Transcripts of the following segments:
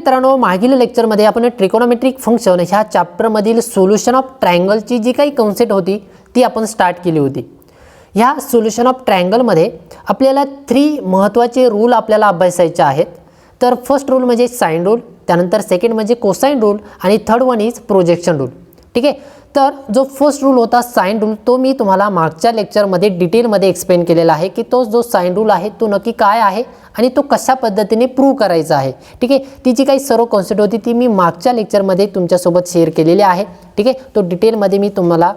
मित्रांनो, मागील लेक्चरमध्ये आपण ट्रिकोनोमेट्रिक फंक्शन ह्या चॅप्टरमधील सोल्युशन ऑफ ट्रायंगलची जी काही कन्सेप्ट होती ती आपण स्टार्ट केली होती। ह्या सोल्युशन ऑफ ट्रायंगलमध्ये आपल्याला 3 महत्त्वाचे रूल आपल्याला अभ्यासायचे आहेत। तर फर्स्ट रूल म्हणजे साइन रूल, त्यानंतर सेकंड म्हणजे कोसाइन रूल आणि third one is projection rule. ठीक आहे, तर जो फर्स्ट रूल होता साइन रूल तो मी तुम्हाला मागच्या लेक्चरमध्ये डिटेलमध्ये एक्सप्लेन केलेला आहे की तो जो साइन रूल आहे तो नक्की काय आहे आणि तो कशा पद्धतीने प्रूव्ह करायचा आहे। ठीक आहे, ती जी काही सर्व कॉन्सेप्ट होती ती मी मागच्या लेक्चरमध्ये तुमच्यासोबत शेअर केलेली आहे। ठीक आहे, तो डिटेलमध्ये मी तुम्हाला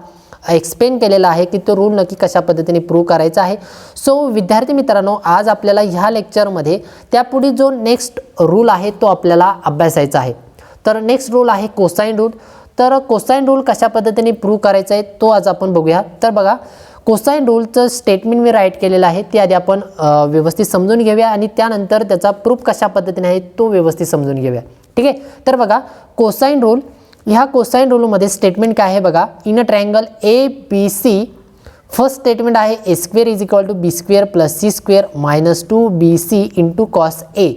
एक्सप्लेन केलेला आहे की तो रूल नक्की कशा पद्धतीने प्रूव्ह करायचा आहे। सो विद्यार्थी मित्रांनो, आज आपल्याला ह्या लेक्चरमध्ये त्यापुढे जो नेक्स्ट रूल आहे तो आपल्याला अभ्यासायचा आहे। तर नेक्स्ट रूल आहे कोसाइन रूल। तर कोसाइन रूल कशा पद्धतीने प्रूव्ह करायचा आहे तो आज आपण बघूया। तर बघा, कोसाइन रूलचं स्टेटमेंट मी राईट केलेलं आहे, ते आधी आपण व्यवस्थित समजून घेऊया आणि त्यानंतर त्याचा प्रूफ कशा पद्धतीने आहे तो व्यवस्थित समजून घेऊया। ठीक आहे, तर बघा कोसाइन रूल, ह्या कोसाइन रूलमध्ये स्टेटमेंट काय आहे बघा, in a triangle A B C first statement आहे A square is equal to B square plus C square minus 2bc into cos A.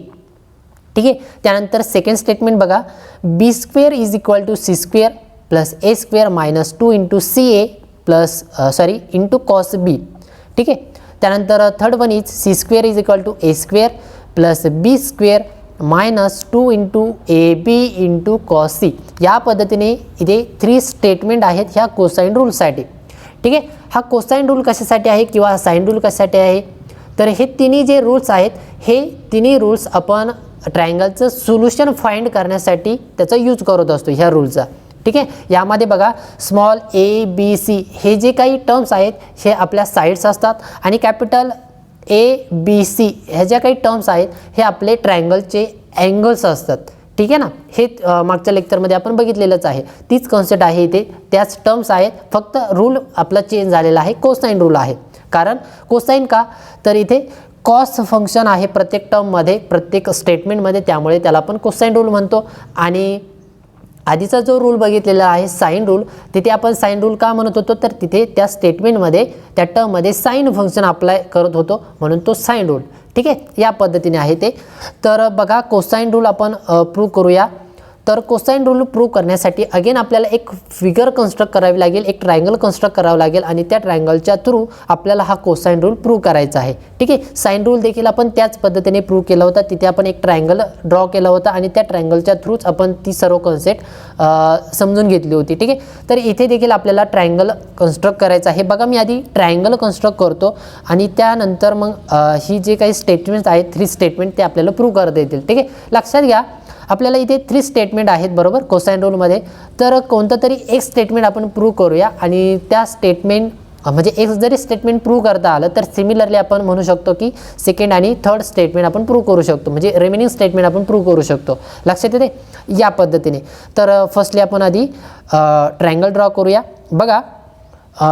ठीक आहे, त्यानंतर सेकंड स्टेटमेंट बघा, B square is equal to C square plus A square minus 2 into C A plus into cos B. ठीक आहे, त्यानंतर third one is C square is equal to a square plus B square minus 2 into a b into cos c. या पद्धतीने इथे 3 statement आहेत ह्या cosine रूलसाठी। ठीक आहे, हा कोसाइन रूल कशासाठी आहे किंवा साइन रूल कशासाठी आहे, तर हे तिन्ही जे रूल्स आहेत हे तिन्ही रूल्स आपण ट्रायंगलचं सोल्युशन फाइंड करण्यासाठी त्याचा यूज करत असतो ह्या रूलचा। ठीक आहे, यामध्ये बघा स्मॉल ए बी सी हे जे काही टर्म्स आहेत हे आपल्या साइड्स असतात आणि कॅपिटल ए बी सी ह्या ज्या काही टर्म्स आहेत हे आपले ट्रायंगलचे अँगल्स असतात। ठीक आहे ना, हे मागच्या लेक्चरमध्ये आपण बघितलेलंच आहे, तीच कॉन्सेप्ट आहे इथे, त्याच टर्म्स आहेत, फक्त रूल आपला चेंज झालेला आहे, कोसाइन रूल आहे। कारण कोसाइन का, तर इथे कॉस फंक्शन आहे प्रत्येक टर्ममध्ये प्रत्येक स्टेटमेंटमध्ये, त्यामुळे त्याला आपण कोसाइन रूल म्हणतो। आणि आधीचा जो रूल बघितलेला आहे साइन रूल, तिथे आपण साइन रूल का म्हणत होतो, तर तिथे त्या स्टेटमेंटमध्ये त्या टर्ममध्ये साइन फंक्शन अप्लाय करत होतो म्हणून तो साइन रूल। ठीक आहे, या पद्धतीने आहे ते। तर बघा कोसाइन रूल आपण प्रूव्ह करूया। तर कोसाइन रूल प्रूव्ह करण्यासाठी अगेन आपल्याला एक फिगर कन्स्ट्रक्ट करावी लागेल, एक ट्रायंगल कन्स्ट्रक्ट करावं लागेल आणि त्या ट्रायंगलच्या थ्रू आपल्याला हा कोसाइन रूल प्रूव्ह करायचा आहे। ठीक आहे, साइन रूल देखील आपण त्याच पद्धतीने प्रूव्ह केला होता, तिथे आपण एक ट्रायंगल ड्रॉ केला होता आणि त्या ट्रायंगलच्या थ्रूच आपण ती सर्व कॉन्सेप्ट समजून घेतली होती। ठीक आहे, तर इथे देखील आपल्याला ट्रायंगल कन्स्ट्रक्ट करायचं आहे। बघा, मी आधी ट्रायंगल कन्स्ट्रक्ट करतो आणि त्यानंतर मग ही जे काही स्टेटमेंट्स आहेत 3 स्टेटमेंट ते आपल्याला प्रूव्ह करता येतील। ठीक आहे, लक्षात घ्या आपल्याला इथे 3 स्टेटमेंट आहेत बरोबर कोसाइन रूलमध्ये। तर कोणतं तरी एक स्टेटमेंट आपण प्रूव्ह करूया आणि त्या स्टेटमेंट म्हणजे एक जरी स्टेटमेंट प्रूव्ह करता आलं तर सिमिलरली आपण म्हणू शकतो की सेकंड आणि थर्ड स्टेटमेंट आपण प्रूव्ह करू शकतो, म्हणजे रिमेनिंग स्टेटमेंट आपण प्रूव्ह करू शकतो। लक्षात येते या पद्धतीने। तर फर्स्टली आपण आधी ट्रायंगल ड्रॉ करूया। बघा,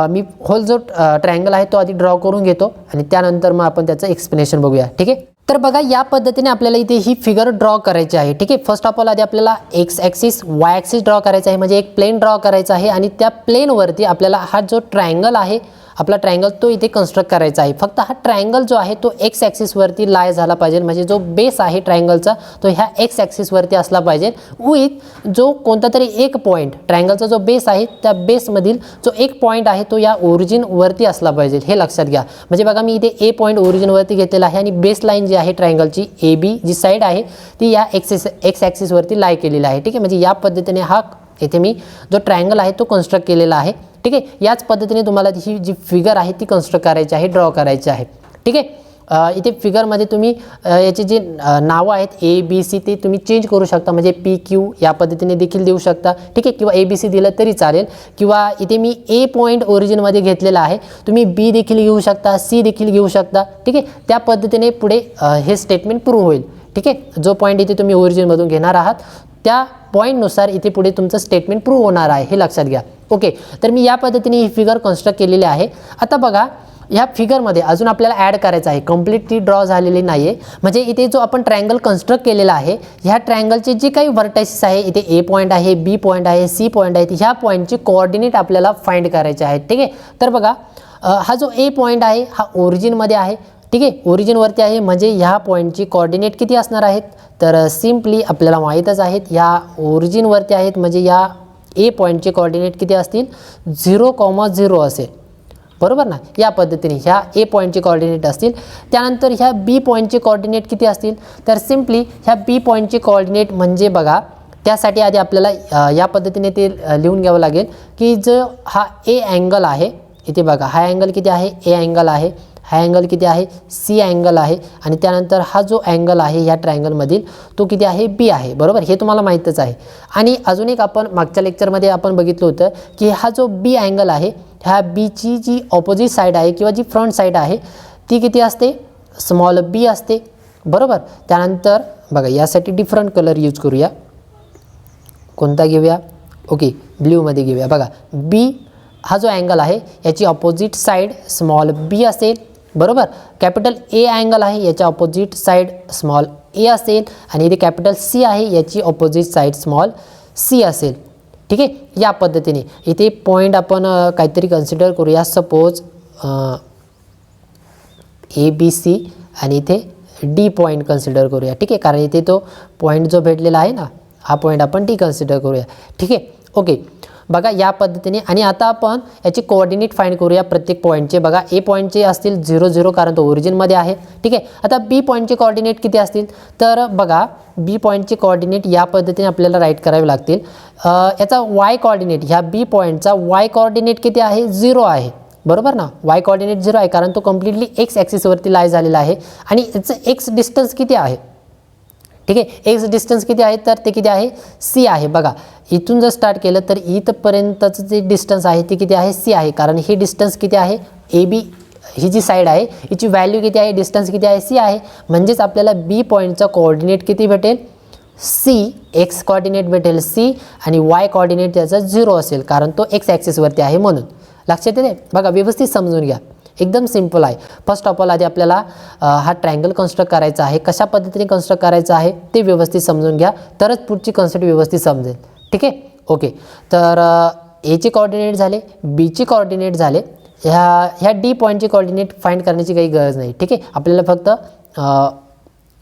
मी होल जो ट्रायंगल आहे तो आधी ड्रॉ करून घेतो आणि त्यानंतर मग आपण त्याचं एक्सप्लेनेशन बघूया। ठीक आहे, तर बघा या पद्धतीने आपल्याला इथे ही फिगर ड्रॉ करायची आहे। ठीक आहे, फर्स्ट ऑफ ऑल आधी आपल्याला x axis Y axis draw करायचा आहे, म्हणजे एक प्लेन ड्रॉ करायचा आहे आणि त्या प्लेनवरती आपल्याला हा जो ट्रायंगल आहे आपला ट्रायंगल तो इथे कन्स्ट्रक्ट करायचा आहे। फक्त हा ट्रायंगल जो आहे तो एक्स ॲक्सिसवरती लाय झाला पाहिजे, म्हणजे जो बेस आहे ट्रायंगलचा तो ह्या एक्स ॲक्सिसवरती असला पाहिजे विथ जो कोणता तरी एक पॉईंट, ट्रायंगलचा जो बेस आहे त्या बेसमधील जो एक पॉईंट आहे तो या ओरिजिनवरती असला पाहिजे, हे लक्षात घ्या। म्हणजे बघा मी इथे ए पॉईंट ओरिजिनवरती घेतलेला आहे आणि बेस लाईन जी आहे ट्रायंगलची ए बी जी साईड आहे ती या एक्स ॲक्सिसवरती लाय केलेली आहे। ठीक आहे, म्हणजे या पद्धतीने हा इथे मी जो ट्रायंगल आहे तो कन्स्ट्रक्ट केलेला आहे। ठीक आहे, याच पद्धतीने तुम्हाला ही जी फिगर आहे ती कन्स्ट्रक्ट करायची आहे, ड्रॉ करायची आहे। ठीक आहे, इथे फिगरमध्ये तुम्ही याचे जे नावं आहेत ए बी सी ते तुम्ही चेंज करू शकता, म्हणजे पी क्यू या पद्धतीने देखील देऊ शकता। ठीक आहे, किंवा ए बी सी दिलं तरी चालेल, किंवा इथे मी ए पॉईंट ओरिजिनमध्ये घेतलेला आहे, तुम्ही बी देखील घेऊ शकता, सी देखील घेऊ शकता। ठीक आहे, त्या पद्धतीने पुढे हे स्टेटमेंट प्रूव्ह होईल। ठीक आहे, जो पॉईंट इथे तुम्ही ओरिजिनमधून घेणार आहात त्या पॉईंटनुसार इथे पुढे तुमचं स्टेटमेंट प्रूव्ह होणार आहे, हे लक्षात घ्या। ओके, तर मी या पद्धतीने ही फिगर कन्स्ट्रक्ट केलेली आहे। आता बघा ह्या फिगरमध्ये अजून आपल्याला ॲड करायचं आहे, कम्प्लीटली ड्रॉ झालेली नाही आहे। म्हणजे इथे जो आपण ट्रायंगल कन्स्ट्रक्ट केलेला आहे ह्या ट्रायंगलचे जे काही व्हर्टायसेस आहे, इथे ए पॉईंट आहे, बी पॉईंट आहे, सी पॉईंट आहे, ह्या पॉईंटचे कोऑर्डिनेट आपल्याला फाइंड करायचे आहेत। ठीक आहे, तर बघा हा जो ए पॉईंट आहे हा ओरिजिनमध्ये आहे, ठीक आहे, ओरिजिनवरती आहे म्हणजे ह्या पॉईंटची कोऑर्डिनेट किती असणार आहेत, तर सिम्पली आपल्याला माहीतच आहेत ह्या ओरिजिनवरती आहेत म्हणजे या ए पॉईंटचे कोऑर्डिनेट किती असतील 0,0 असेल, बरोबर ना. या पद्धतीने ह्या ए पॉईंटचे कोऑर्डिनेट असतील. त्यानंतर ह्या बी पॉईंटचे कोऑर्डिनेट किती असतील, तर सिम्पली ह्या बी पॉईंटचे कोऑर्डिनेट म्हणजे बघा त्यासाठी आधी आपल्याला या पद्धतीने ते लिहून घ्यावं लागेल की जो हा ए अँगल आहे, इथे बघा हा अँगल किती आहे, ए अँगल आहे, हा अँगल किती आहे, सी अँगल आहे, आणि त्यानंतर हा जो अँगल आहे ह्या ट्रायंगलमधील तो किती आहे, बी आहे, बरोबर. हे तुम्हाला माहीतच आहे. आणि अजून एक आपण मागच्या लेक्चरमध्ये आपण बघितलं होतं की हा जो बी अँगल आहे ह्या बीची जी ऑपोजिट साईड आहे किंवा जी फ्रंट साईड आहे ती किती असते, स्मॉल बी असते, बरोबर. त्यानंतर बघा यासाठी डिफरंट कलर यूज करूया, कोणता घेऊया, ओके ब्ल्यूमध्ये घेऊया. बघा बी हा जो अँगल आहे याची ऑपोजिट साईड स्मॉल बी असेल, बरोबर. कॅपिटल ए अँगल आहे याच्या ऑपोजिट साईड स्मॉल ए असेल, आणि इथे कॅपिटल सी आहे याची ऑपोजिट साईड स्मॉल सी असेल, ठीक आहे. या पद्धतीने इथे पॉईंट आपण काहीतरी कन्सिडर करूया, सपोज ए बी सी आणि इथे डी पॉईंट कन्सिडर करूया, ठीक आहे. कारण इथे तो पॉईंट जो भेटलेला आहे ना हा पॉईंट आपण डी कन्सिडर करूया, ठीक आहे. ओके बघा या पद्धतीने. आणि आता आपण याची कोऑर्डिनेट फाइंड करूया प्रत्येक पॉईंटचे. बघा ए पॉईंटचे असतील 0,0 कारण तो ओरिजिनमध्ये आहे, ठीक आहे. आता बी पॉईंटचे कोऑर्डिनेट किती असतील, तर बघा बी पॉईंटचे कोऑर्डिनेट या पद्धतीने आपल्याला राईट करावे लागतील. याचा वाय कोऑर्डिनेट, ह्या बी पॉईंटचा वाय कोऑर्डिनेट किती आहे, 0 आहे, बरोबर ना. वाय कोऑर्डिनेट 0 आहे कारण तो कम्प्लिटली एक्स ॲक्सिसवरती लाय झालेला आहे. आणि याचं एक्स डिस्टन्स किती आहे, ठीक आहे. एक्स डिस्टन्स किती आहे, तर ते किती आहे, सी आहे. बघा इथून जर स्टार्ट केलं तर इथपर्यंतचं जे डिस्टन्स आहे ते किती आहे, सी आहे. कारण हे डिस्टन्स किती आहे, A B he G side आहे हिची व्हॅल्यू किती आहे, डिस्टन्स किती आहे, सी आहे. म्हणजेच आपल्याला बी पॉईंटचा कोऑर्डिनेट किती भेटेल, सी. एक्स कोऑर्डिनेट भेटेल सी आणि वाय कोऑर्डिनेट त्याचा 0 असेल कारण तो एक्स ॲक्सिसवरती आहे म्हणून. लक्षात येते. बघा व्यवस्थित समजून घ्या, एकदम सिंपल आहे. फर्स्ट ऑफ ऑल आधी आपल्याला हा ट्रायंगल कन्स्ट्रक्ट करायचा आहे. कशा पद्धतीने कन्स्ट्रक्ट करायचं आहे ते व्यवस्थित समजून घ्या, तरच पुढची कन्सेप्ट व्यवस्थित समजेल, ठीक आहे. ओके तर एचे कोऑर्डिनेट झाले, बीचे कोऑर्डिनेट झाले, ह्या डी पॉईंटचे कोऑर्डिनेट फाइंड करण्याची काही गरज नाही, ठीक आहे. आपल्याला फक्त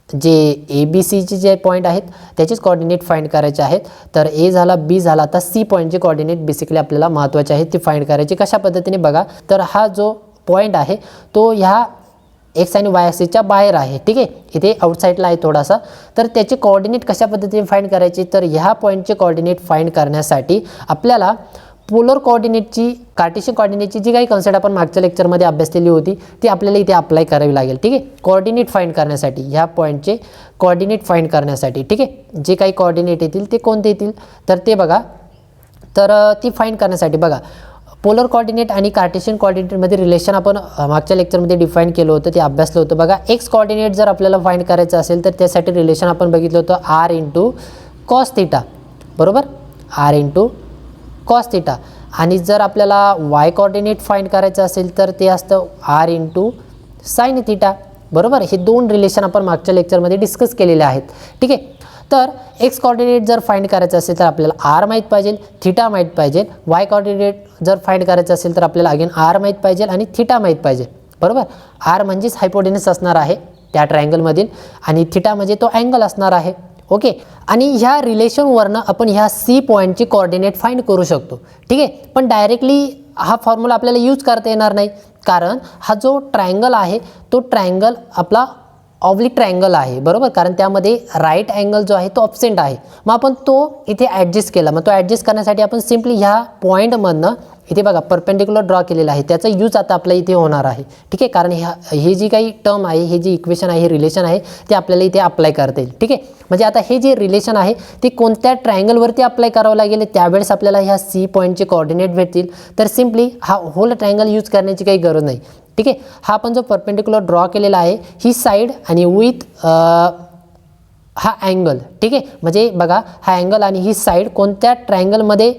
जे ए बी सीचे जे पॉईंट आहेत त्याचेच कोऑर्डिनेट फाइंड करायचे आहेत. तर ए झाला, बी झाला, आता सी पॉईंटचे कोऑर्डिनेट बेसिकली आपल्याला महत्त्वाचे आहेत ते फाइंड करायचे. कशा पद्धतीने बघा, तर हा जो पॉईंट आहे तो ह्या एक्स आणि वाय ॲक्सिसच्या बाहेर आहे, ठीक आहे. इथे आउटसाईडला आहे थोडासा. तर त्याचे कोऑर्डिनेट कशा पद्धतीने फाइंड करायचे, तर ह्या पॉईंटचे कोऑर्डिनेट फाइंड करण्यासाठी आपल्याला पोलर कोऑर्डिनेटची, कार्टेशियन कोऑर्डिनेटची जी काही कन्सेप्ट आपण मागच्या लेक्चरमध्ये अभ्यासलेली होती ती आपल्याला इथे अप्लाय करावी लागेल, ठीक आहे. कोऑर्डिनेट फाइंड करण्यासाठी, ह्या पॉईंटचे कोऑर्डिनेट फाइंड करण्यासाठी, ठीक आहे. जे काही कोऑर्डिनेट येतील ते कोणते येतील, तर ते बघा. तर ती फाइंड करण्यासाठी बघा पोलर कोऑर्डिनेट आणि कार्टेशियन कोऑर्डिनेटमध्ये रिलेशन आपण मागच्या लेक्चरमध्ये डिफाईन केलं होतं, ते अभ्यासलं होतं. बघा एक्स कोऑर्डिनेट जर आपल्याला फाइंड करायचं असेल तर त्यासाठी रिलेशन आपण बघितलं होतं आर इंटू कॉस थिटा, बरोबर, आर इंटू कॉस थिटा. आणि जर आपल्याला वाय कोऑर्डिनेट फाइंड करायचं असेल तर ते असतं आर इंटू साइन थिटा, बरोबर. हे दोन रिलेशन आपण मागच्या लेक्चरमध्ये डिस्कस केलेले आहेत, ठीक आहे. तर एक्स कोऑर्डिनेट जर फाइंड करायचं असेल तर आपल्याला आर माहीत पाहिजे, थिटा माहीत पाहिजे. वाय कोऑर्डिनेट जर फाइंड करायचं असेल तर आपल्याला अगेन आर माहीत पाहिजे आणि थिटा माहीत पाहिजे, बरोबर. आर म्हणजेच हायपोटेनस असणार आहे त्या ट्रायंगलमधील आणि थिटा म्हणजे तो अँगल असणार आहे, ओके. आणि ह्या रिलेशनवरनं आपण ह्या सी पॉईंटची कोऑर्डिनेट फाइंड करू शकतो, ठीक आहे. पण डायरेक्टली हा फॉर्म्युला आपल्याला यूज करता येणार नाही कारण हा जो ट्रायंगल आहे तो ट्रायंगल आपला ऑब्लिक ट्रायंगल आहे, बरोबर. कारण त्यामध्ये राईट अँगल जो आहे तो ऑब्सेंट आहे. मग आपण तो इथे ॲडजस्ट केला. मग तो ॲडजस्ट करण्यासाठी आपण सिम्पली ह्या पॉईंटमधनं इथे बघा परपेंडिक्युलर ड्रॉ केलेला आहे, त्याचा यूज आता आपल्या इथे होणार आहे, ठीक आहे. कारण हे जी काही टर्म आहे, हे जी इक्वेशन आहे, हे रिलेशन आहे ते आपल्याला इथे अप्लाय करता येईल, ठीक आहे. म्हणजे आता हे जे रिलेशन आहे ते कोणत्या ट्रायंगलवरती अप्लाय करावं लागेल त्यावेळेस आपल्याला ह्या सी पॉईंटचे कोऑर्डिनेट भेटतील. तर सिम्पली हा होल ट्रायंगल यूज करण्याची काही गरज नाही, ठीक आहे. हा आपण जो परपेंडिक्युलर ड्रॉ केलेला आहे ही साईड आणि विथ हा अँगल, ठीक आहे. म्हणजे बघा हा अँगल आणि ही साईड कोणत्या ट्रायंगलमध्ये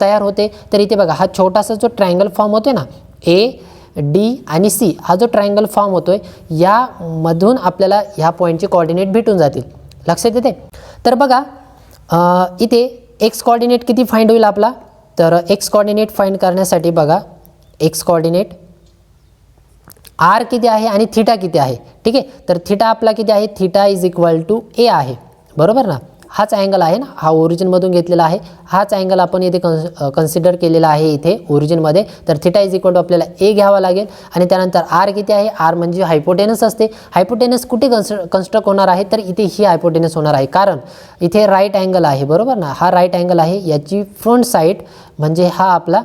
तयार होते, तर इथे बघा हा छोटासा जो ट्रायंगल फॉर्म होते ना ए डी आणि सी, हा जो ट्रायंगल फॉर्म होतोय यामधून आपल्याला ह्या पॉईंटचे कोऑर्डिनेट भेटून जातील, लक्षात येते. तर बघा इथे एक्स कोऑर्डिनेट किती फाइंड होईल आपला, तर एक्स कोऑर्डिनेट फाइंड करण्यासाठी बघा एक्स कोऑर्डिनेट आर किती आहे आणि थिटा किती आहे, ठीक आहे. तर थिटा आपला किती आहे, थिटा इज इक्वल टू ए आहे, बरोबर ना. हाच अँगल आहे ना, हा ओरिजिनमधून घेतलेला आहे, हाच अँगल आपण इथे कन्सिडर केलेला आहे इथे ओरिजिनमध्ये. तर थिटा इज इक्वल टू आपल्याला ए घ्यावा लागेल. आणि त्यानंतर आर किती आहे, आर म्हणजे हायपोटेनस असते. हायपोटेनस कुठे कन्स्ट्रक्ट होणार आहे, तर इथे ही हायपोटेनस होणार आहे, कारण इथे राईट अँगल आहे, बरोबर ना. हा राईट अँगल आहे, याची फ्रंट साईड म्हणजे हा आपला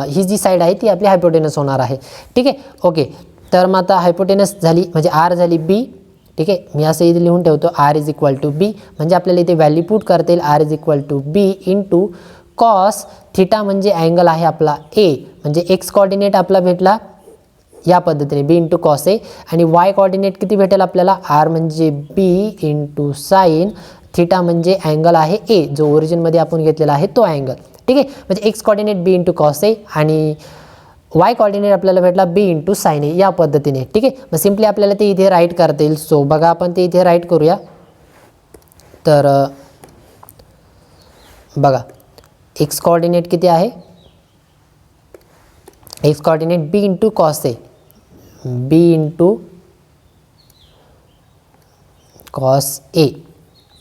ही जी साईड आहे ती आपली हायपोटेनस होणार आहे, ठीक आहे. ओके, तर मग आता हायपोटेनस झाली म्हणजे आर झाली बी, ठीक आहे. मी असं इथे लिहून ठेवतो r is equal to b, म्हणजे आपल्याला इथे व्हॅल्यू पुट करता येईल r is equal to b into cos theta म्हणजे अँगल आहे आपला ए, म्हणजे एक्स कॉर्डिनेट आपला भेटला या पद्धतीने बी इंटू कॉस ए, आणि वाय कॉर्डिनेट किती भेटेल आपल्याला, आर म्हणजे बी इंटू साईन थिटा म्हणजे अँगल आहे ए, जो ओरिजिनमध्ये आपण घेतलेला आहे तो अँगल, ठीक आहे. म्हणजे एक्स कॉर्डिनेट बी इंटू कॉस ए आणि वाय कॉर्डिनेट आपल्याला भेटला बी इंटू साईन ए या पद्धतीने, ठीक आहे. मग सिम्पली आपल्याला ते इथे राईट करता येईल. सो बघा आपण ते इथे राईट करूया. तर बघा एक्स कॉर्डिनेट किती आहे, एक्स कॉर्डिनेट बी इंटू कॉस ए, बी इंटू कॉस ए.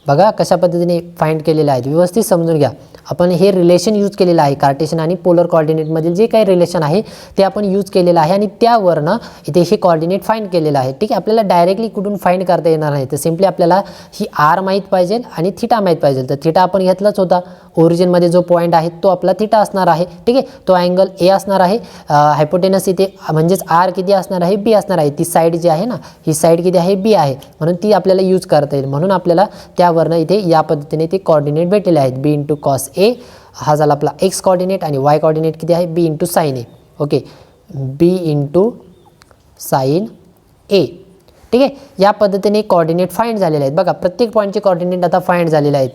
बघा कशा पद्धतीने फाइंड केलेलं आहे, व्यवस्थित समजून घ्या. आपण हे रिलेशन यूज केलेलं आहे, कार्टेशियन आणि पोलर कॉर्डिनेटमधील जे काही रिलेशन आहे ते आपण यूज केलेलं आहे आणि त्यावरनं इथे हे कॉर्डिनेट फाइंड केलेलं आहे, ठीक आहे. आपल्याला डायरेक्टली कुठून फाइंड करता येणार नाही, तर सिम्पली आपल्याला ही आर माहीत पाहिजे आणि थिटा माहीत पाहिजे. तर थिटा आपण घेतलाच होता, ओरिजिनमध्ये जो पॉईंट आहे तो आपला थिटा असणार आहे, ठीक आहे. तो अँगल ए असणार आहे. हायपोटेनस इथे म्हणजेच आर किती असणार आहे, बी असणार आहे. ती साईड जी आहे ना, ही साईड किती आहे, बी आहे, म्हणून ती आपल्याला यूज करता येईल. म्हणून आपल्याला त्यावरनं इथे या पद्धतीने ते कॉर्डिनेट भेटलेले आहेत, बी इंटू कॉस ए हा झाला आपला एक्स कॉर्डिनेट आणि वाय कॉर्डिनेट किती आहे, B into sine A. Okay, B into sine A, ठीक आहे. या पद्धतीने कॉर्डिनेट फाइंड झालेले आहेत. बघा प्रत्येक पॉईंटचे कॉर्डिनेट आता फाइंड झालेले आहेत.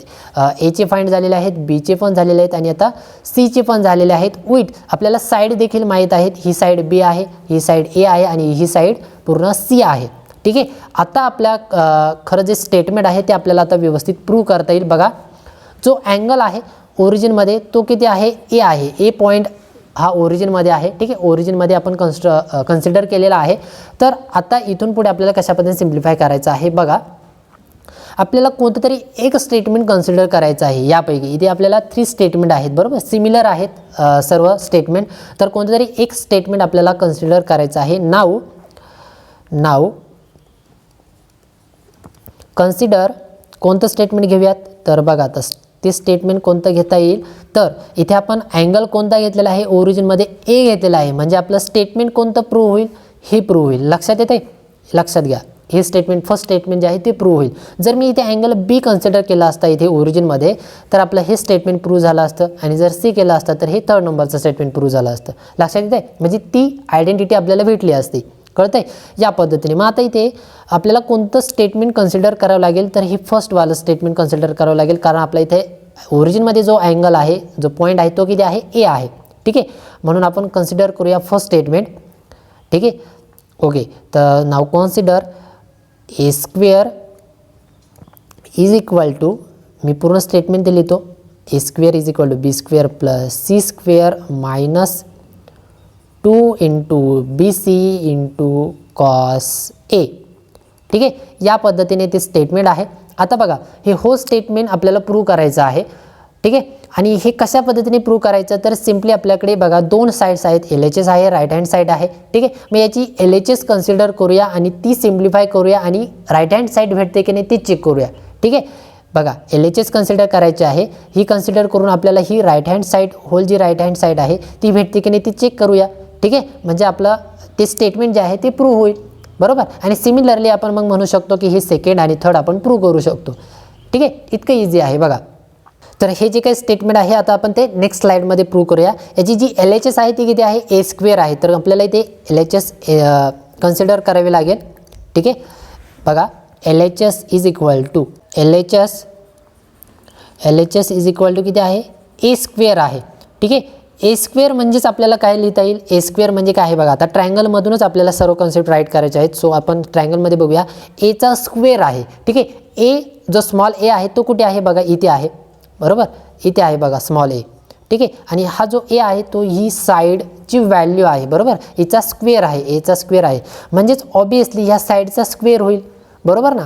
एचे फाइंड झालेले आहेत, बीचे पण झालेले आहेत आणि आता सीचे पण झालेले आहेत. विथ आपल्याला साईड देखील माहीत आहेत, ही साईड बी आहे, ही साईड ए आहे आणि ही साईड पूर्ण सी आहे, ठीक आहे. आता आपल्या खरं जे स्टेटमेंट आहे ते आपल्याला आता व्यवस्थित प्रूव्ह करता येईल. बघा जो अँगल आहे ओरिजिनमध्ये तो किती आहे, ए आहे. ए पॉईंट हा ओरिजिनमध्ये आहे, ठीक आहे. ओरिजिनमध्ये आपण कन्सिडर केलेला आहे. तर आता इथून पुढे आपल्याला कशा पद्धतीने सिम्प्लिफाय करायचं आहे, बघा आपल्याला कोणतं तरी एक स्टेटमेंट कन्सिडर करायचं आहे. यापैकी इथे आपल्याला 3 स्टेटमेंट आहेत, बरोबर, सिमिलर आहेत सर्व स्टेटमेंट. तर कोणतं तरी एक स्टेटमेंट आपल्याला कन्सिडर करायचं आहे. नाव कन्सिडर कोणतं स्टेटमेंट घेऊयात, तर बघा आता ते स्टेटमेंट कोणतं घेता येईल, तर इथे आपण अँगल कोणता घेतलेला आहे, ओरिजिनमध्ये ए घेतलेला आहे, म्हणजे आपलं स्टेटमेंट कोणतं प्रूव्ह होईल, हे प्रूव्ह होईल. लक्षात येते, लक्षात घ्या, हे स्टेटमेंट फर्स्ट स्टेटमेंट जे आहे ते प्रूव्ह होईल. जर मी इथे अँगल बी कन्सिडर केला असता इथे ओरिजिनमध्ये, तर आपलं हे स्टेटमेंट प्रूव्ह झालं असतं, आणि जर सी केलं असतं तर हे 3rd नंबरचं स्टेटमेंट प्रूव्ह झालं असतं. लक्षात येते, म्हणजे ती आयडेंटिटी आपल्याला भेटली असती, कळतंय या पद्धतीने. मग आता इथे आपल्याला कोणतं स्टेटमेंट कन्सिडर करावं लागेल, तर हे फर्स्टवालं स्टेटमेंट कन्सिडर करावं लागेल, कारण आपल्या इथे ओरिजिनमध्ये जो अँगल आहे, जो पॉईंट आहे तो किती आहे, ए आहे, ठीक आहे. म्हणून आपण कन्सिडर करूया फर्स्ट स्टेटमेंट, ठीक आहे. ओके, तर नाव consider A square is equal to, मी पूर्ण स्टेटमेंट ते लिहितो, A square is equal to B square plus C square minus 2 into B C into cos A, ठीक आहे. या पद्धतीने ते स्टेटमेंट आहे. आता बघा हे हो स्टेटमेंट आपल्याला प्रूव्ह करायचं आहे, ठीक आहे. आणि हे कशा पद्धतीने प्रूव्ह करायचं, तर सिम्पली आपल्याकडे बघा 2 साईड्स आहेत, LHS आहे, राईट हँड साईड आहे, ठीक आहे. मग याची LHS कन्सिडर करूया आणि ती सिम्प्लिफाय करूया आणि राईट हँड साईड भेटते की नाही ते चेक करूया, ठीक आहे. बघा LHS कन्सिडर करायचे आहे, ही कन्सिडर करून आपल्याला ही राईट हँड साईड होल जी राईट हँड साईड आहे ती भेटते की नाही ती चेक करूया, ठीक आहे. म्हणजे आपलं ते स्टेटमेंट जे आहे ते प्रूव्ह होईल, बरोबर. आणि सिमिलरली आपण मग म्हणू शकतो की हे सेकंड आणि थर्ड आपण प्रूव्ह करू शकतो, ठीक आहे. इतकं इझी आहे बघा. तर हे जे काही स्टेटमेंट आहे आता आपण ते नेक्स्ट स्लाइडमध्ये प्रूव्ह करूया. याची जी LHS आहे ती किती आहे, ए स्क्वेअर आहे, तर आपल्याला इथे LHS कन्सिडर करावे लागेल, ठीक आहे. बघा LHS is equal to LHS is equal to किती आहे, ए स्क्वेअर आहे, ठीक आहे. ए स्क्वेअर म्हणजेच आपल्याला काय लिहिता येईल, ए स्क्वेअर म्हणजे काय आहे बघा. आता ट्रायंगलमधूनच आपल्याला सर्व कन्सेप्ट राईट करायचे आहेत. सो आपण ट्रायंगलमध्ये बघूया, एचा स्क्वेअर आहे, ठीक आहे. ए जो स्मॉल ए आहे तो कुठे आहे बघा, इथे आहे, बरोबर, इथे आहे बघा स्मॉल ए, ठीक आहे. आणि हा जो ए आहे तो ही साईडची व्हॅल्यू आहे, बरोबर. एचा स्क्वेअर आहे, एचा स्क्वेअर आहे, म्हणजेच ऑब्वियसली ह्या साईडचा स्क्वेअर होईल, बरोबर ना.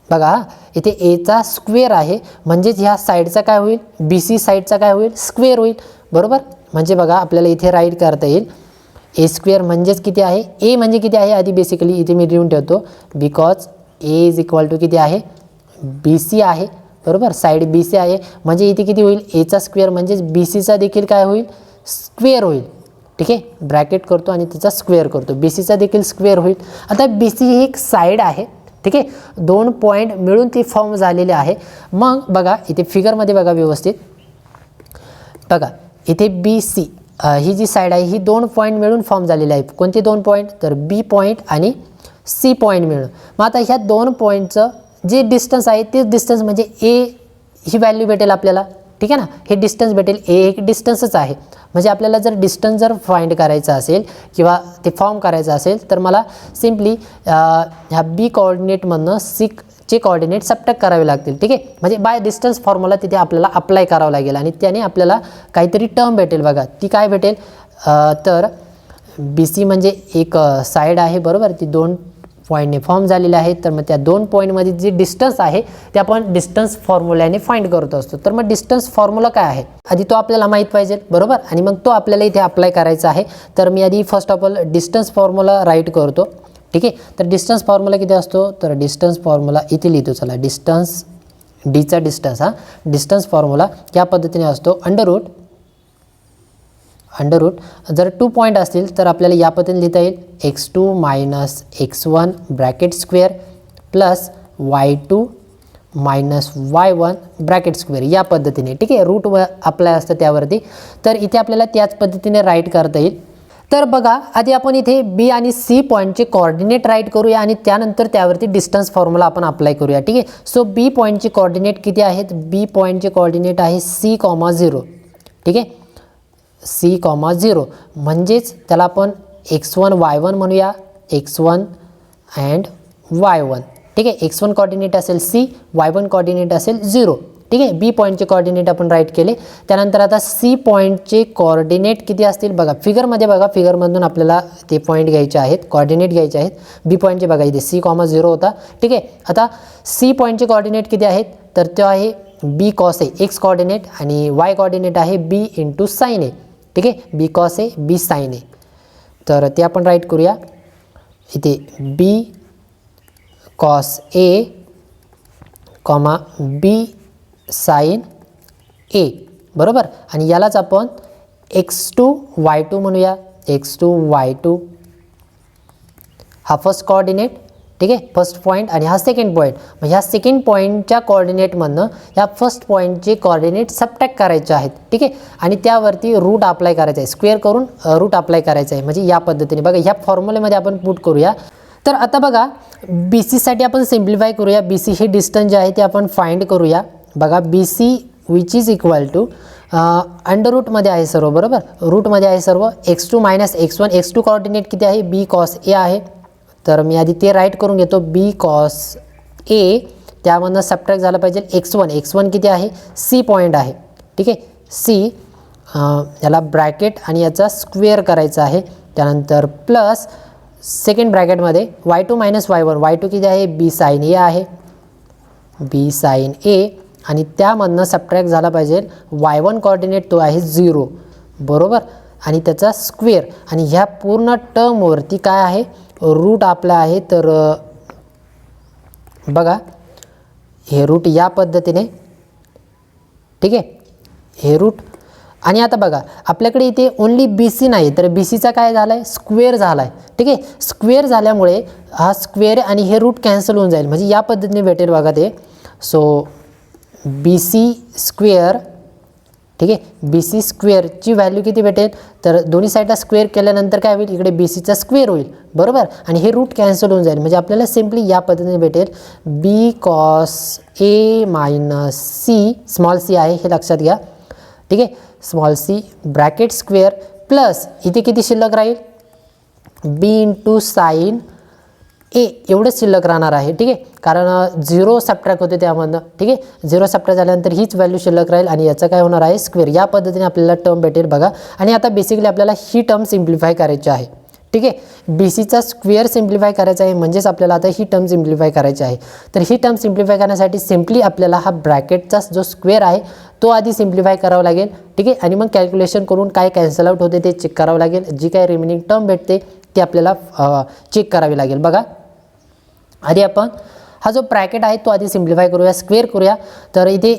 बघा इथे एचा स्क्वेअर आहे, म्हणजेच ह्या साईडचा काय होईल, बी सी साईडचा काय होईल, स्क्वेअर होईल, बरोबर. म्हणजे बघा आपल्याला इथे राईट करता येईल ए स्क्वेअर म्हणजेच किती आहे, ए म्हणजे किती आहे आधी बेसिकली इथे मी लिहून ठेवतो, because a is equal to किती आहे, बी सी आहे, बरोबर. साईड बी सी आहे म्हणजे इथे किती होईल, एचा स्क्वेअर म्हणजेच बी सीचा देखील काय होईल, स्क्वेअर होईल, ठीक आहे. ब्रॅकेट करतो आणि त्याचा स्क्वेअर करतो, बी सीचा देखील स्क्वेअर होईल. आता बी सी ही एक साईड आहे, ठीक आहे. 2 पॉईंट मिळून ती फॉर्म झालेली आहे. मग बघा इथे फिगरमध्ये बघा व्यवस्थित, बघा इथे बी सी ही जी साईड आहे ही 2 पॉईंट मिळून फॉर्म झालेली आहे. कोणते 2 पॉईंट, तर बी पॉईंट आणि सी पॉईंट मिळून. मग आता ह्या 2 पॉईंटचं जे डिस्टन्स आहे तेच डिस्टन्स म्हणजे ए ही व्हॅल्यू भेटेल आपल्याला, ठीक आहे ना. हे डिस्टन्स भेटेल, ए एक डिस्टन्सच आहे. म्हणजे आपल्याला जर डिस्टन्स जर फाइंड करायचं असेल किंवा ते फॉर्म करायचं असेल तर मला सिम्पली ह्या बी कोऑर्डिनेटमधनं चे कोऑर्डिनेट सबट्रॅक्ट करावे लागतील, ठीक आहे. म्हणजे बाय डिस्टन्स फॉर्म्युला तिथे आपल्याला अप्लाय करावं लागेल आणि त्याने आपल्याला काहीतरी टर्म भेटेल. बघा ती काय भेटेल, तर बी सी म्हणजे एक साईड आहे, बरोबर. ती 2 पॉईंटने फॉर्म झालेले आहे. तर मग त्या 2 पॉईंटमध्ये जे डिस्टन्स आहे ते आपण डिस्टन्स फॉर्म्युल्याने फाइंड करत असतो. तर मग डिस्टन्स फॉर्म्युला काय आहे आधी तो आपल्याला माहीत पाहिजे, बरोबर. आणि मग तो आपल्याला इथे अप्लाय करायचा आहे. तर मी आधी first of all distance formula write करतो, ठीक आहे. तर डिस्टन्स फॉर्म्युला किती असतो, तर डिस्टन्स फॉर्म्युला इथे लिहितो, चला. डिस्टन्स डीचा डिस्टन्स, हा डिस्टन्स फॉर्म्युला या पद्धतीने असतो, अंडर रूट जर 2 पॉईंट असतील तर आपल्याला या पद्धतीने लिहिता येईल, x2 minus x1 bracket square plus y2 minus y1 bracket square या पद्धतीने, ठीक आहे. रूट अप्लाय असतं त्यावरती. तर इथे आपल्याला त्याच पद्धतीने राईट करता येईल. तर बघा आधी आपण इथे बी आणि सी पॉईंटचे कोऑर्डिनेट राईट करूया आणि त्यानंतर त्यावरती डिस्टन्स फॉर्म्युला आपण अप्लाय करूया, ठीक आहे. सो बी पॉईंटचे कोऑर्डिनेट किती आहेत, बी पॉईंटचे कोऑर्डिनेट आहे C,0, ठीक आहे. C,0 म्हणजेच त्याला आपण x1 y1 म्हणूया, x1 अँड y1, ठीक आहे. x1 कोऑर्डिनेट असेल C, y1 कोऑर्डिनेट असेल 0, ठीक आहे. बी पॉईंटचे कोऑर्डिनेट आपण राईट केले. त्यानंतर आता सी पॉईंटचे कोऑर्डिनेट किती असतील बघा फिगरमध्ये, बघा फिगरमधून आपल्याला ते पॉईंट घ्यायचे आहेत, कोऑर्डिनेट घ्यायचे आहेत. बी पॉईंटचे बघा इथे C,0 होता, ठीक आहे. आता सी पॉईंटचे कोऑर्डिनेट किती आहेत, तर तो आहे बी कॉस ए, एक्स कोऑर्डिनेट, आणि वाय कोऑर्डिनेट आहे बी इंटू साइन ए, ठीक आहे. बी कॉस ए बी साइन ए. तर ते आपण राईट करूया इथे, बी कॉस ए कॉमा बी साइन ए, बरोबर. आणि यालाच आपण x2 y2 म्हणूया, x2 y2 हा फर्स्ट कोऑर्डिनेट, ठीक आहे, फर्स्ट पॉईंट, आणि हा सेकंड पॉईंट. मग ह्या सेकंड पॉईंटच्या कोऑर्डिनेटमधनं ह्या फर्स्ट पॉईंटचे कोऑर्डिनेट सबट्रॅक्ट करायचे आहेत, ठीक आहे. आणि त्यावरती रूट अप्लाय करायचं आहे, स्क्वेअर करून रूट अप्लाय करायचं आहे. म्हणजे या पद्धतीने बघा ह्या फॉर्म्युलेमध्ये आपण पुट करूया. तर आता बघा बी सीसाठी आपण सिम्प्लिफाय करूया. बी सी हे डिस्टन्स जे आहे ते आपण फाइंड करूया. बघा B C which is equal to under रूटमध्ये आहे सर्व, बरोबर. रूटमध्ये आहे सर्व. x2 minus x1, x2 coordinate किती आहे, बी कॉस ए आहे. तर मी आधी ते राईट करून घेतो, बी कॉस ए, त्यामधनं सबट्रॅक्ट झालं पाहिजे x1 किती आहे, सी पॉईंट आहे, ठीक आहे. सी याला ब्रॅकेट आणि याचा स्क्वेअर करायचा आहे. त्यानंतर plus second ब्रॅकेटमध्ये y2 minus y1, y2 किती आहे, बी साइन ए आहे, बी साइन ए, आणि त्यामधनं सबट्रॅक्ट झाला पाहिजे y1 कोऑर्डिनेट तो आहे 0, बरोबर. आणि त्याचा स्क्वेअर, आणि ह्या पूर्ण टर्मवरती काय आहे, रूट आपला आहे. तर बघा हे रूट या पद्धतीने, ठीक आहे, हे रूट. आणि आता बघा आपल्याकडे इथे ओन्ली बी सी नाही, तर बी सीचा काय झाला आहे, स्क्वेअर झाला आहे, ठीक आहे. स्क्वेअर झाल्यामुळे हा स्क्वेअर आणि हे रूट कॅन्सल होऊन जाईल, म्हणजे या पद्धतीने भेटेल बघा ते. सो बी सी स्क्वेअर, ठीक आहे, बी सी स्क्वेअरची व्हॅल्यू किती भेटेल, तर दोन्ही साईडला स्क्वेअर केल्यानंतर काय होईल, इकडे बी सीचा स्क्वेअर होईल, बरोबर. आणि हे रूट कॅन्सल होऊन जाईल, म्हणजे आपल्याला सिम्पली या पद्धतीने भेटेल, b cos a minus c, small c आहे हे लक्षात घ्या, ठीक आहे, small c bracket square plus इथे किती शिल्लक राहील, बी इंटू साइन ए एवढंच शिल्लक राहणार आहे. ठीक आहे, कारण 0 सबट्रॅक्ट होते त्यामधनं. ठीक आहे, 0 सबट्रॅक्ट झाल्यानंतर हीच व्हॅल्यू शिल्लक राहील आणि याचं काय होणार आहे, स्क्वेअर. या पद्धतीने आपल्याला टर्म भेटेल बघा. आणि आता बेसिकली आपल्याला ही टर्म सिम्प्लिफाय करायची आहे. ठीक आहे, BCचा स्क्वेअर सिम्प्लिफाय करायचा आहे, म्हणजेच आपल्याला आता ही टर्म सिम्प्लिफाय करायची आहे. तर ही टर्म सिम्प्लिफाय करण्यासाठी सिम्पली आपल्याला हा ब्रॅकेटचा जो स्क्वेअर आहे तो आधी सिम्प्लिफाय करावा लागेल. ठीक आहे, आणि मग कॅल्क्युलेशन करून काय कॅन्सल आउट होते ते चेक करावं लागेल. जी काय रिमेनिंग टर्म भेटते ती आपल्याला चेक करावी लागेल. बघा, आधी आपण हा जो ब्रॅकेट आहे तो आधी सिम्प्लिफाय करूया, स्क्वेअर करूया. तर इथे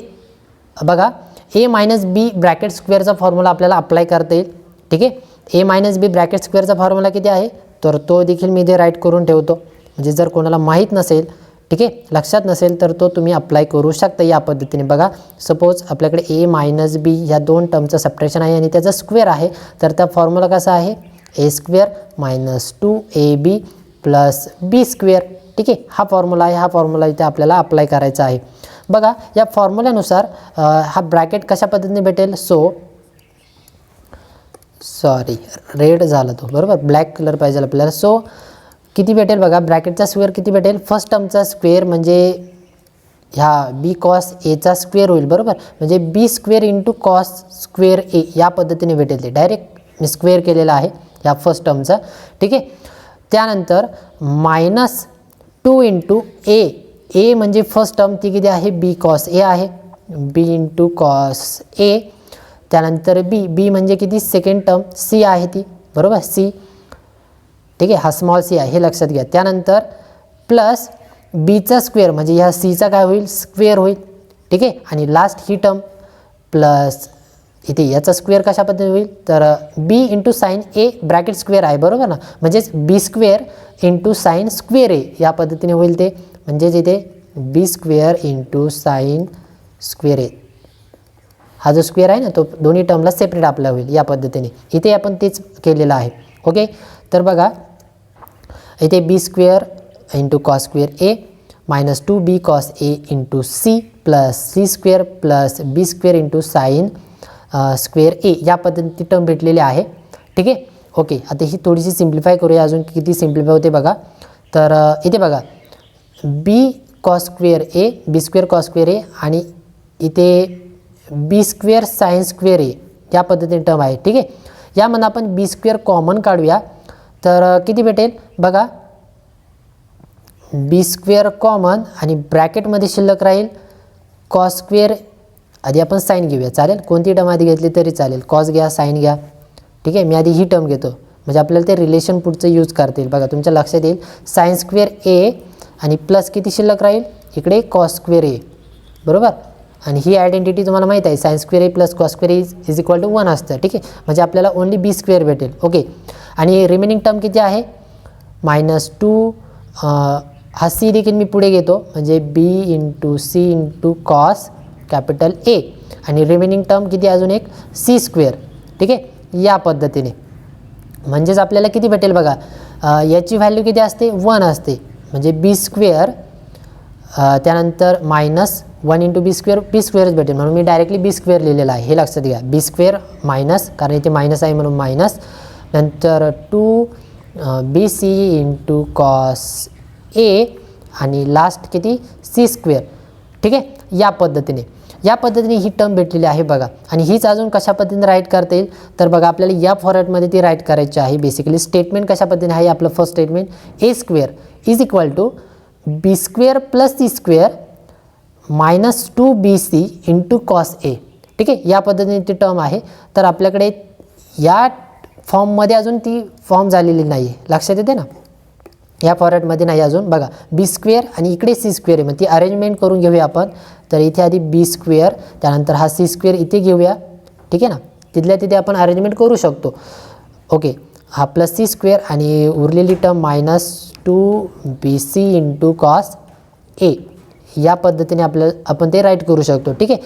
बघा, A मायनस बी ब्रॅकेट स्क्वेअरचा फॉर्म्युला आपल्याला अप्लाय करता येईल. ठीक आहे, A मायनस बी ब्रॅकेट स्क्वेअरचा फॉर्म्युला किती आहे, तर तो देखील मी इथे राईट करून ठेवतो. म्हणजे जर कोणाला माहीत नसेल, ठीक आहे, लक्षात नसेल, तर तो तुम्ही अप्लाय करू शकता या पद्धतीने. बघा, सपोज आपल्याकडे A मायनस बी ह्या दोन टर्मचं सबट्रॅक्शन आहे आणि त्याचा स्क्वेअर आहे. तर त्या फॉर्म्युला कसा आहे, A square minus 2AB plus B square. ठीक आहे, हा फॉर्म्युला आहे. हा फॉर्म्युला इथे आपल्याला अप्लाय करायचा आहे. बघा, या फॉर्म्युल्यानुसार हा ब्रॅकेट कशा पद्धतीने भेटेल, सॉरी रेड झाला तो, बरोबर, ब्लॅक कलर पाहिजे आपल्याला. सो किती भेटेल बघा, ब्रॅकेटचा स्क्वेअर किती भेटेल, फर्स्ट टर्मचा स्क्वेअर म्हणजे ह्या बी कॉस एचा स्क्वेअर होईल, बरोबर. म्हणजे बी square into cos square A या पद्धतीने भेटेल. ते डायरेक्ट मी स्क्वेअर केलेला आहे ह्या फर्स्ट टर्मचा. ठीक आहे, त्यानंतर मायनस 2 इंटू ए म्हणजे फर्स्ट टर्म ती किती आहे, बी कॉस ए आहे, बी इंटू कॉस ए. त्यानंतर बी म्हणजे किती, सेकंड टर्म सी आहे ती, बरोबर, सी. ठीक आहे, हा स्मॉल सी आहे हे लक्षात घ्या. त्यानंतर प्लस बीचा स्क्वेअर म्हणजे ह्या सीचा काय होईल, स्क्वेअर होईल. ठीक आहे, आणि लास्ट ही टर्म प्लस इथे याचा स्क्वेअर कशा पद्धतीने होईल, तर B into sine A bracket square आहे, बरोबर ना. म्हणजेच B square into sine square A या पद्धतीने होईल ते. म्हणजेच इथे B square into sine square A हा जो स्क्वेअर आहे ना तो दोन्ही टर्मला सेपरेट आपला होईल या पद्धतीने. इथे आपण तेच केलेलं आहे. ओके, तर बघा इथे B square into cos square A minus 2b cos A into C plus C square plus B square into sine square A या पद्धतीने टर्म भेटलेली आहे. ठीक आहे, ओके. आता ही थोडीशी सिम्प्लिफाय करूया, अजून किती सिम्प्लिफाय होते बघा. तर इथे बघा, बी कॉस स्क्वेअर ए, बी स्क्वेअर कॉस स्क्वेअर ए आणि इथे B square sine square A या पद्धतीने टर्म आहे. ठीक आहे, यामधून आपण बी स्क्वेअर कॉमन काढूया. तर किती भेटेल बघा, बी स्क्वेअर कॉमन आणि ब्रॅकेटमध्ये शिल्लक राहील कॉस स्क्वेअर. आधी आपण साईन घेऊया, चालेल, कोणती टर्म आधी घेतली तरी चालेल, कॉस घ्या, साईन घ्या. ठीक आहे, मी आधी ही टर्म घेतो म्हणजे आपल्याला ते रिलेशन पुढचं यूज करता येईल. बघा, तुमच्या लक्षात येईल साईन स्क्वेअर ए आणि प्लस किती शिल्लक राहील इकडे कॉस स्क्वेअर ए, बरोबर. आणि ही आयडेंटिटी तुम्हाला माहीत आहे, sine square a plus cos square a is equal to 1 असतं. ठीक आहे, म्हणजे आपल्याला ओनली बी स्क्वेअर भेटेल. ओके, आणि रिमेनिंग टर्म किती आहे, -2 हा सी देखील मी पुढे घेतो म्हणजे B into C into cos capital A आणि रिमेनिंग टर्म किती अजून एक सी स्क्वेअर. ठीक आहे, या पद्धतीने म्हणजेच आपल्याला किती भेटेल बघा, याची व्हॅल्यू किती असते, 1 असते. म्हणजे बी स्क्वेअर त्यानंतर -1 इंटू बी स्क्वेअरच भेटेल, म्हणून मी डायरेक्टली बी स्क्वेअर लिहिलेला आहे हे लक्षात घ्या. बी स्क्वेअर मायनस, कारण इथे मायनस आहे म्हणून मायनस, नंतर 2 BC इंटू कॉस ए आणि लास्ट किती सी स्क्वेअर. ठीक आहे, या पद्धतीने ही टर्म भेटलेली आहे बघा. आणि हीच अजून कशा पद्धतीने राईट करता येईल, तर बघा आपल्याला या फॉर्मॅटमध्ये ती राईट करायची आहे. बेसिकली स्टेटमेंट कशा पद्धतीने आहे, आपलं first statement A square is equal to B square plus C square -2BC into cos A. ठीक आहे, या पद्धतीने ती टर्म आहे. तर आपल्याकडे या फॉर्ममध्ये अजून ती फॉर्म झालेली नाही आहे, लक्षात येते ना, या फॉर्मॅटमध्ये नाही अजून. बघा, बी स्क्वेअर आणि इकडे सी स्क्वेअर आहे, मग ती अरेंजमेंट करून घेऊया आपण. तर इथे आधी बी स्क्वेअर त्यानंतर हा सी स्क्वेअर इथे घेऊया. ठीक आहे ना, तिथल्या तिथे आपण अरेंजमेंट करू शकतो. ओके, हा प्लस सी स्क्वेअर आणि उरलेली टर्म -2BC इंटू कॉस ए या पद्धतीने आपण ते राईट करू शकतो. ठीक आहे,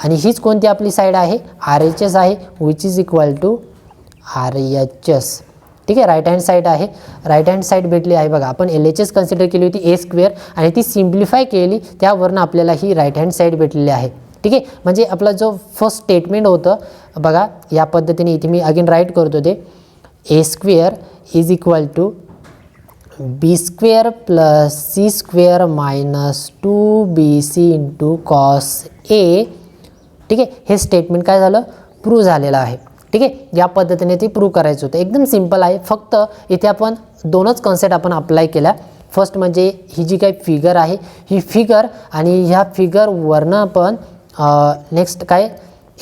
आणि हीच कोणती आपली साईड आहे, RHS आहे, which is equal to RHS. ठीक आहे, राईट हँड साईड आहे, राईट हँड साईड भेटली आहे बघा. आपण LHS कन्सिडर केली होती ए स्क्वेअर आणि ती सिम्प्लिफाय केली, त्यावरनं आपल्याला ही राईट हँड साईड भेटलेली आहे. ठीक आहे, म्हणजे आपला जो फर्स्ट स्टेटमेंट होतं बघा, या पद्धतीने इथे मी अगेन राईट करतो ते A square is equal to B square plus C square minus 2bc into cos A. ठीक आहे, हे स्टेटमेंट काय झालं, प्रूव्ह झालेलं आहे. ठीक आहे, या पद्धतीने ते प्रूव्ह करायचं होतं. एकदम सिम्पल आहे. फक्त इथे आपण दोनच कॉन्सेप्ट आपण अप्लाय केल्या. फर्स्ट म्हणजे ही जी काही फिगर आहे ही फिगर, आणि ह्या फिगरवरनं आपण नेक्स्ट काय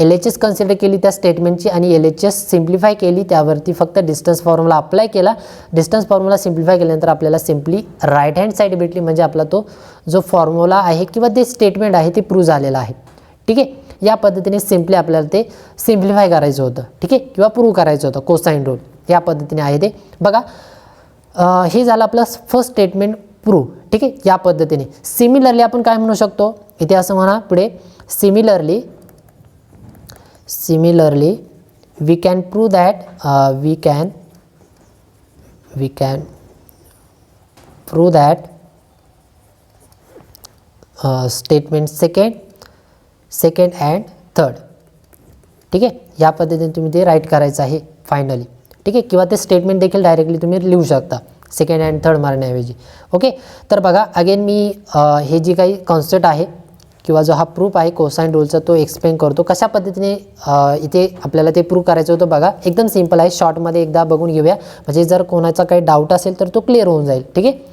LHS कन्सिडर केली त्या स्टेटमेंटची, आणि LHS सिम्प्लिफाय केली. त्यावरती फक्त डिस्टन्स फॉर्म्युला अप्लाय केला. डिस्टन्स फॉर्म्युला सिम्प्लिफाय केल्यानंतर आपल्याला सिम्पली राईट हँड साईड भेटली. म्हणजे आपला तो जो फॉर्म्युला आहे किंवा ते स्टेटमेंट आहे ते प्रूव्ह झालेलं आहे. ठीक आहे, या पद्धतीने सिम्पली आपल्याला ते सिम्प्लिफाय करायचं होतं. ठीक आहे, किंवा प्रूव्ह करायचं होतं कोसाइन रूल. या पद्धतीने आहे ते बघा. हे झालं आपलं फर्स्ट स्टेटमेंट प्रूव्ह. ठीक आहे, या पद्धतीने. सिमिलरली आपण काय म्हणू शकतो इथे, असं म्हणा पुढे, similarly we can prove that we can prove that statement second and third. ठीक आहे, या पद्धतीने तुम्ही ते राईट करायचं आहे फायनली. ठीक आहे, किंवा ते स्टेटमेंट देखील डायरेक्टली तुम्ही लिहू शकता सेकंड अँड थर्ड मारण्याऐवजी. ओके, तर बघा अगेन मी हे जी काही कॉन्सेप्ट आहे किंवा जो हा प्रूफ आहे कोसाइन रूलचा तो एक्सप्लेन करतो. कशा पद्धतीने इथे आपल्याला ते प्रूव्ह करायचं होतं बघा. एकदम सिंपल आहे. शॉर्टमध्ये एकदा बघून घेऊया, म्हणजे जर कोणाचा काही डाऊट असेल तर तो क्लिअर होऊन जाईल. ठीक आहे,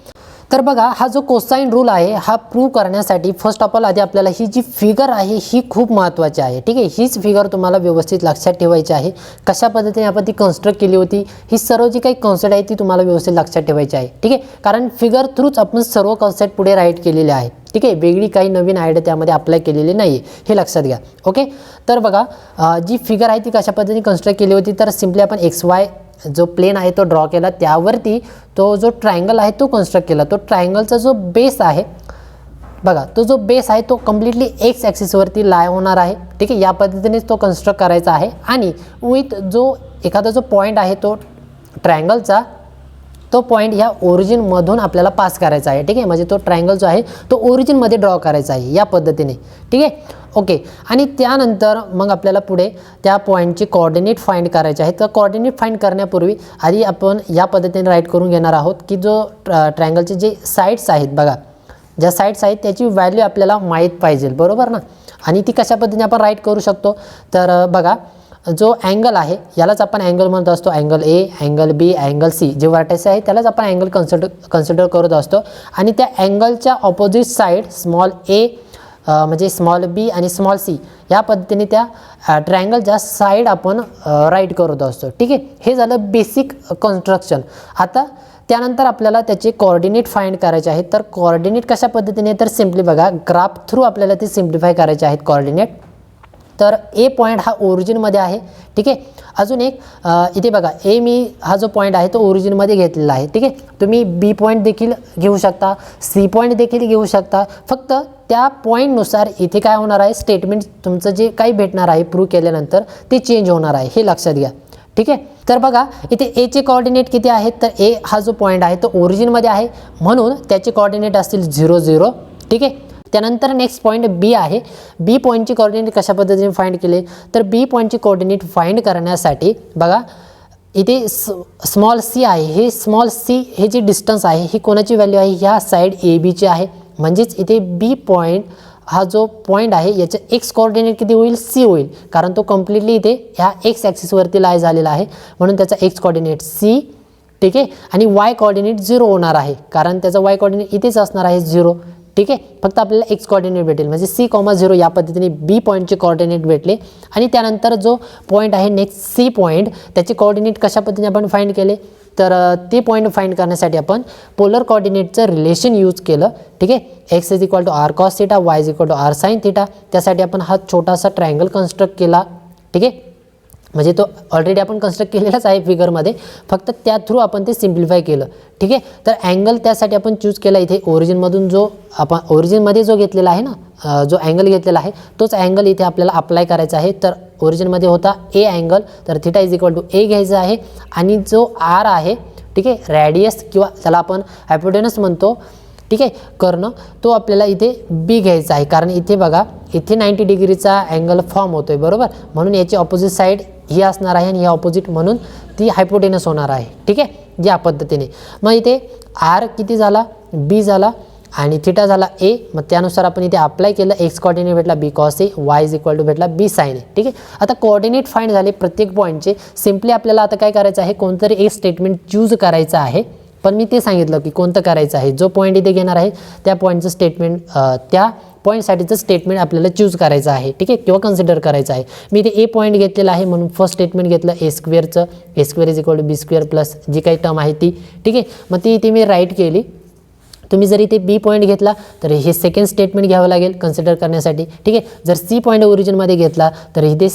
तर बघा हा जो कोसाइन रूल आहे हा प्रूव्ह करण्यासाठी फर्स्ट ऑफ ऑल आधी आपल्याला ही जी फिगर आहे ही खूप महत्त्वाची आहे. ठीक आहे, हीच फिगर तुम्हाला व्यवस्थित लक्षात ठेवायची आहे. कशा पद्धतीने आपण ती कन्स्ट्रक्ट केली होती, ही सर्व जी काही कॉन्सेप्ट आहे ती तुम्हाला व्यवस्थित लक्षात ठेवायची आहे. ठीक आहे, कारण फिगर थ्रूच आपण सर्व कॉन्सेप्ट पुढे राईट केलेले आहे. ठीक आहे, वेगळी काही नवीन आयडिया त्यामध्ये अप्लाय केलेली नाही आहे, हे लक्षात घ्या. ओके, तर बघा जी फिगर आहे ती कशा पद्धतीने कन्स्ट्रक्ट केली होती, तर सिम्पली आपण XY जो प्लेन आहे तो ड्रॉ केला, त्यावरती तो जो ट्रायंगल आहे तो कन्स्ट्रक्ट केला. तो ट्रायंगलचा जो बेस आहे बघा, तो जो बेस आहे तो कम्प्लिटली एक्स ॲक्सिसवरती लाय होणार आहे. ठीक आहे, या पद्धतीनेच तो कन्स्ट्रक्ट करायचा आहे. आणि विथ जो एखादा जो पॉईंट आहे तो ट्रायंगलचा, तो पॉईंट ह्या ओरिजिनमधून आपल्याला पास करायचा आहे. ठीक आहे, म्हणजे तो ट्रायंगल जो आहे तो ओरिजिनमध्ये ड्रॉ करायचा आहे या पद्धतीने. ठीक आहे, ओके. आणि त्यानंतर मग आपल्याला पुढे त्या पॉईंटची कोऑर्डिनेट फाइंड करायचे आहे. तर कोऑर्डिनेट फाइंड करण्यापूर्वी आधी आपण या पद्धतीने राईट करून घेणार आहोत की जो ट्रायंगलचे जे साईड्स आहेत बघा, ज्या साईड्स आहेत त्याची व्हॅल्यू आपल्याला माहीत पाहिजे, बरोबर ना. आणि ती कशा पद्धतीने आपण राईट करू शकतो, तर बघा जो अँगल आहे यालाच आपण अँगल म्हणत असतो. Angle a, angle b, angle c, जे वर्टेक्स आहे त्यालाच आपण अँगल कन्सिडर करत असतो. आणि त्या अँगलच्या ऑपोजिट साईड स्मॉल ए म्हणजे स्मॉल बी आणि स्मॉल सी या पद्धतीने त्या ट्रायंगलच्या साईड आपण राईट करत असतो. ठीक आहे, हे झालं बेसिक कन्स्ट्रक्शन. आता त्यानंतर आपल्याला त्याचे कोऑर्डिनेट फाइंड करायचे आहेत. तर कोऑर्डिनेट कशा पद्धतीने, तर सिम्पली बघा ग्राफ थ्रू आपल्याला ते सिम्प्लिफाय करायचे आहेत कोऑर्डिनेट. तर ए पॉईंट हा ओरिजिनमध्ये आहे. ठीक आहे, अजून एक इथे बघा ए मी हा जो पॉईंट आहे तो ओरिजिनमध्ये घेतलेला आहे. ठीक आहे, तुम्ही बी पॉईंट देखील घेऊ शकता, सी पॉईंट देखील घेऊ शकता. फक्त त्या पॉईंटनुसार इथे काय होणार आहे, स्टेटमेंट तुमचं जे काही भेटणार आहे प्रूव्ह केल्यानंतर ते चेंज होणार आहे, हे लक्षात घ्या. ठीक आहे, तर बघा इथे एचे कोऑर्डिनेट किती आहेत, तर ए हा जो पॉईंट आहे तो ओरिजिनमध्ये आहे म्हणून त्याचे कोऑर्डिनेट असतील 0 0. ठीक आहे, त्यानंतर नेक्स्ट पॉईंट बी आहे. बी पॉईंटची कोऑर्डिनेट कशा पद्धतीने फाइंड केले, तर बी पॉईंटची कोऑर्डिनेट फाइंड करण्यासाठी बघा इथे स्मॉल सी आहे. हे स्मॉल सी हे जे डिस्टन्स आहे ही कोणाची व्हॅल्यू आहे, ह्या साईड ए बीची आहे. म्हणजेच इथे बी पॉईंट हा जो पॉईंट आहे याचं एक्स कोऑर्डिनेट किती होईल, सी होईल. कारण तो कम्प्लिटली इथे ह्या एक्स ॲक्सिसवरती लाय झालेला आहे म्हणून त्याचा एक्स कोऑर्डिनेट सी. ठीक आहे, आणि वाय कोऑर्डिनेट 0 होणार आहे कारण त्याचा वाय कोऑर्डिनेट इथेच असणार आहे 0. ठीक आहे, फक्त आपल्याला एक्स कोऑर्डिनेट भेटेल म्हणजे C,0 या पद्धतीने बी पॉईंटचे कोऑर्डिनेट भेटले. आणि त्यानंतर जो पॉईंट आहे नेक्स्ट सी पॉईंट, त्याचे कोऑर्डिनेट कशा पद्धतीने आपण फाइंड केले, तर ते पॉईंट फाइंड करण्यासाठी आपण पोलर कोऑर्डिनेटचं रिलेशन यूज केलं. ठीक आहे, x is equal to r cos theta, y is equal to r sine theta. त्यासाठी आपण हा छोटासा ट्रायंगल कन्स्ट्रक्ट केला. ठीक आहे, म्हणजे तो ऑलरेडी आपण कन्स्ट्रक्ट केलेलाच आहे फिगरमध्ये, फक्त त्या थ्रू आपण ते सिम्प्लिफाय केलं. ठीक आहे, तर अँगल त्यासाठी आपण चूज केला इथे ओरिजिनमधून, जो आपण ओरिजिनमध्ये जो घेतलेला आहे ना, जो अँगल घेतलेला आहे तोच अँगल इथे आपल्याला अप्लाय करायचा आहे. तर ओरिजिनमध्ये होता ए अँगल, तर थिटा इज इक्वल टू ए घ्यायचा आहे. आणि जो आर आहे, ठीक आहे, रॅडियस किंवा त्याला आपण हायपोटेनस म्हणतो, ठीक आहे, कर्ण, तो आपल्याला इथे बी घ्यायचा आहे. कारण इथे बघा इथे 90 डिग्रीचा अँगल फॉर्म होतोय, बरोबर, म्हणून याची ऑपोजिट साईड ही असणार आहे आणि ही ऑपोजिट म्हणून ती हायपोटेनस होणार आहे. ठीक आहे, या पद्धतीने. मग इथे आर किती झाला, बी झाला आणि थिटा झाला ए. मग त्यानुसार आपण इथे अप्लाय केलं, एक्स कोऑर्डिनेट भेटला B cos A, y is equal to भेटला बी साइन ए. ठीक आहे, आता कोऑर्डिनेट फाइंड झाले प्रत्येक पॉईंटचे. सिम्पली आपल्याला आता काय करायचं आहे, कोणतरी एक स्टेटमेंट चूज करायचं आहे. पण मी ते सांगितलं की कोणतं करायचं आहे. जो पॉईंट इथे घेणार आहे त्या पॉईंटचं स्टेटमेंट, त्या पॉईंटसाठीचं स्टेटमेंट आपल्याला चूज करायचं आहे. ठीक आहे, किंवा कन्सिडर करायचं आहे. मी इथे ए पॉईंट घेतलेला आहे म्हणून फर्स्ट स्टेटमेंट घेतलं ए स्क्वेअरचं, A square is equal to B square plus जी काही टर्म आहे ती. ठीक आहे, मग ती इथे मी राईट केली. तुम्ही जर इथे बी पॉईंट घेतला तर हे सेकंड स्टेटमेंट घ्यावं लागेल कन्सिडर करण्यासाठी. ठीक आहे, जर सी पॉईंट ओरिजिनमध्ये घेतला तर इथे